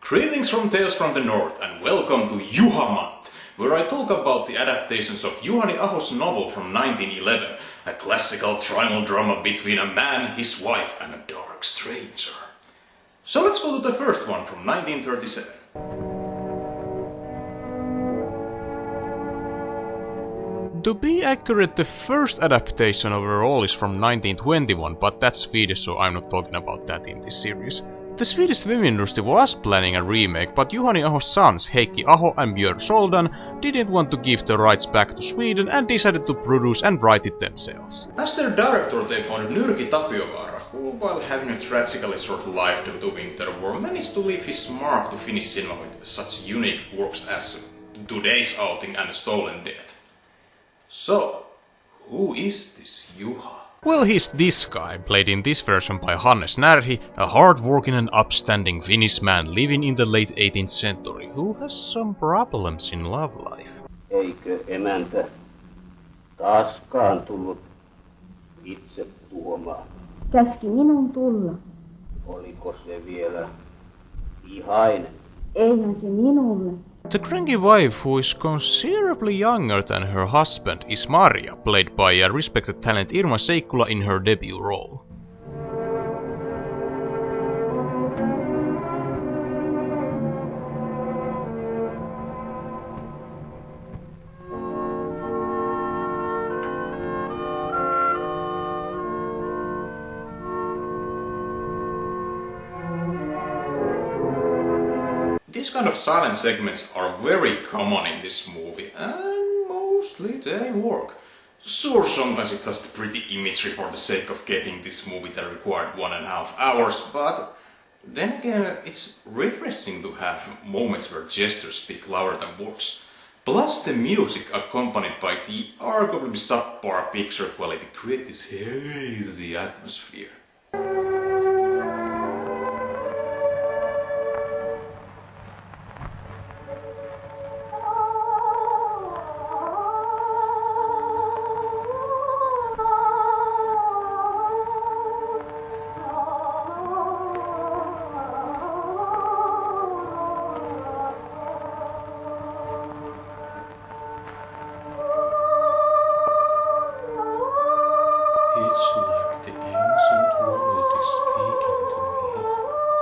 Greetings from Tales from the North and welcome to Juha month, where I talk about the adaptations of Juhani Aho's novel from 1911, a classical triangle drama between a man, his wife and a dark stranger. So let's go to the first one from 1937. To be accurate, the first adaptation overall is from 1921, but that's Swedish, so I'm not talking about that in this series. The Swedish film industry was planning a remake, but Juhani Aho's sons Heikki Aho and Björn Soldan didn't want to give the rights back to Sweden and decided to produce and write it themselves. As their director they found Nyrki Tapiovaara, who while having a tragically short life due to winter war managed to leave his mark to Finnish cinema with such unique works as Today's Outing and Stolen Death. So, who is this Juha? Well, he's this guy, played in this version by Hannes Närhi, a hard-working and upstanding Finnish man living in the late 18th century, who has some problems in love life. Eikö emäntä taaskaan tullut itse tuomaan? Käski minun tulla. Oliko se vielä ihainen? Eihän se minulle. The cranky wife, who is considerably younger than her husband, is Maria, played by a respected talent Irma Seikkula in her debut role. These kind of silent segments are very common in this movie, and mostly they work. Sure, sometimes it's just pretty imagery for the sake of getting this movie that required 1.5 hours, but then again, it's refreshing to have moments where gestures speak louder than words. Plus the music accompanied by the arguably subpar picture quality create this hazy atmosphere. It's like the ancient world is speaking to me.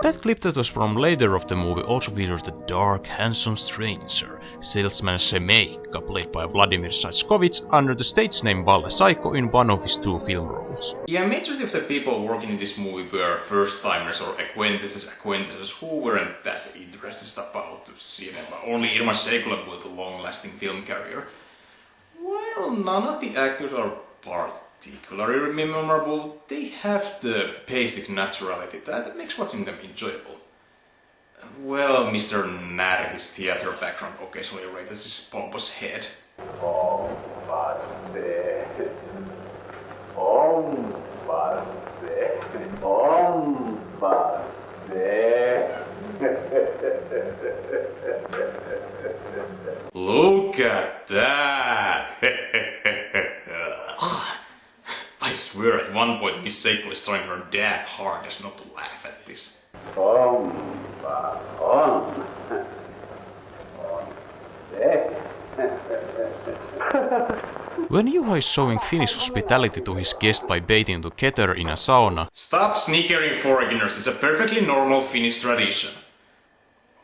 That clip that was from later of the movie also features the dark, handsome stranger, salesman Semeika, played by Vladimir Saitskovich, under the stage name Valle Saiko in one of his 2 film roles. Yeah, majority of the people working in this movie were first-timers or acquaintances who weren't that interested about cinema. Only Irma Seikkula built a long-lasting film career. While none of the actors are particularly memorable, they have the basic naturality that makes watching them enjoyable. Well, Mr. Närhi's theater background occasionally raises his pompous head. Onpas se. Look at that! I swear at one point Miss Seikkula is trying her damn hardest not to laugh at this. When Juha is showing Finnish hospitality to his guest by baiting together in a sauna, Stop sneakering foreigners, it's a perfectly normal Finnish tradition.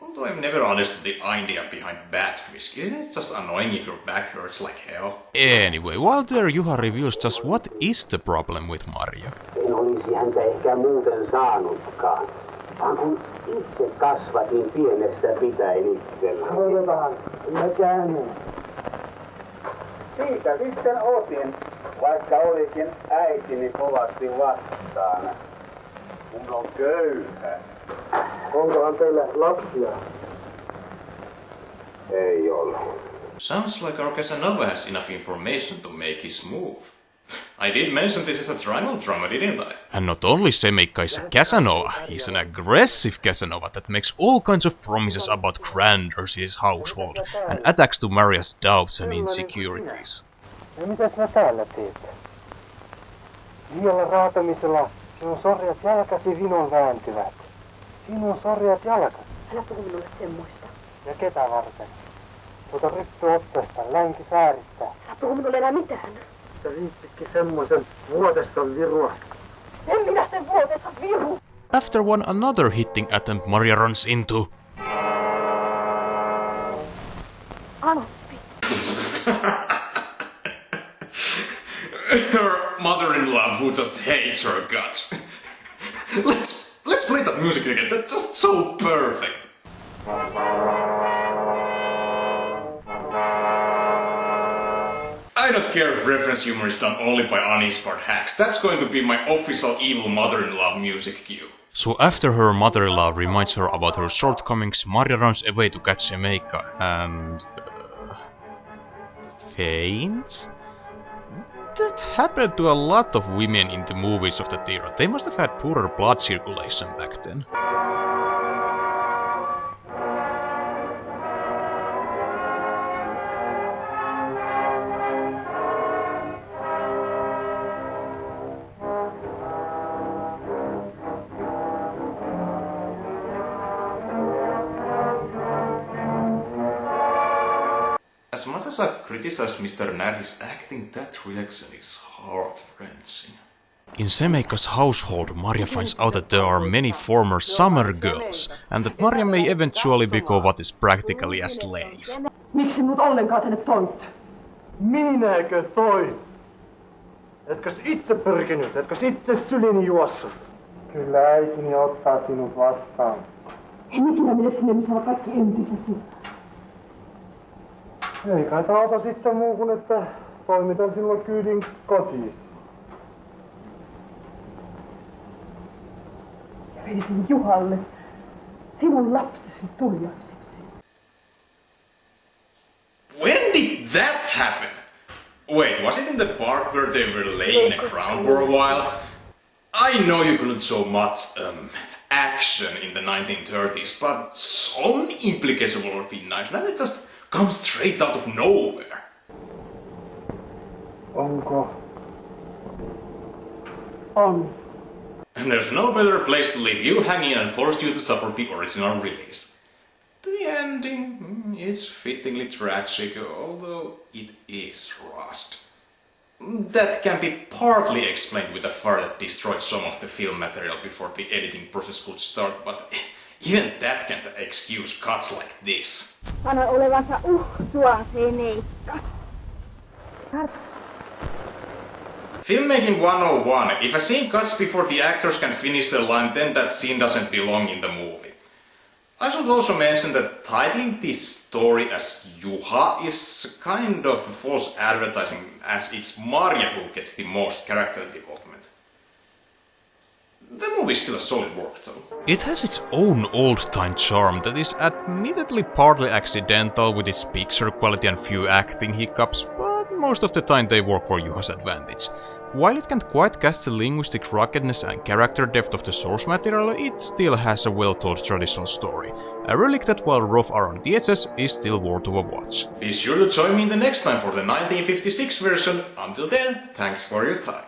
Although I've never understood the idea behind bath whiskey, isn't it just annoying if your back hurts like hell? Anyway, while there Juha reveals just what is the problem with Maria. En olisi häntä ehkä muuten saanutkaan, vaan kun itse kasvatin pienestä pitäen itsellä. Otetaan, näkään. Siitä sitten otin, vaikka olikin äitini kovasti vastaan. Kun on köyhä. Onkohan teillä lapsia? Ei ole. Sounds like our Casanova has enough information to make his move. I did mention this is a triangle drama, didn't I? And not only Semeika is a Casanova, he's an aggressive Casanova that makes all kinds of promises about grandeur in his household and attacks to Maria's doubts and insecurities. Ja mitäs mä täällä teet? Hiellä raatamisella sinun sorjat jalkasi vinon vääntyvät. Sinun sorjat jalkas. Älä puhu minulle semmoista. Ja ketä varten? Tuota ryppy otsasta, länki sääristä. Älä puhu minulle enää mitään. Ja viitsikki semmoisen vuodessa virua. En minä sen vuotessa viru. After one another hitting attempt, Maria runs into... Anoppi. Her mother-in-law who just hates her guts. Let's play that music again. That's just so perfect. I don't care if reference humor is done only by uninspired hacks. That's going to be my official evil mother-in-law music cue. So after her mother-in-law reminds her about her shortcomings, Maria runs away to catch Jamaica and... faints? That happened to a lot of women in the movies of that era. They must have had poorer blood circulation back then. As much as I've criticized Mr. Narhi's acting, that reaction is heart-wrenching. In Jamaica's household, Maria finds out that there are many former summer girls, and that Maria may eventually become what is practically a slave. Miksi minut ollenkaan tänne toit? Minäkö toi? Etkös itse pyrkinyt? Etkös itse sylini juossut? Kyllä äitini ottaa sinut vastaan. En ikinä mene sinne, missä ovat kaikki entisesi. Ei kai auta sitten muu kuin, että toimitan sinulle kyydin kotiin. Ja veisin Juhalle sinun lapsesi tuliaisiksi. When did that happen? Wait, was it in the park where they were laying the ground for a while? I know you couldn't show much action in the 1930s, but some implication would be nice. Now it just comes straight out of nowhere. Onko? On. And there's no better place to leave you hanging and force you to support the original release. The ending is fittingly tragic, although it is rushed. That can be partly explained with the fire that destroyed some of the film material before the editing process could start, but even that can't excuse cuts like this. Sano olevansa uhtuaseneikka. Filmmaking 101. If a scene cuts before the actors can finish their line, then that scene doesn't belong in the movie. I should also mention that titling this story as Juha is kind of false advertising, as it's Maria who gets the most character development. The movie is still a solid work though. It has its own old-time charm that is admittedly partly accidental with its picture quality and few acting hiccups, but most of the time they work for Juha's advantage. While it can't quite catch the linguistic ruggedness and character depth of the source material, it still has a well-told traditional story. A relic that, while rough around the edges, is still worth of a watch. Be sure to join me the next time for the 1956 version. Until then, thanks for your time.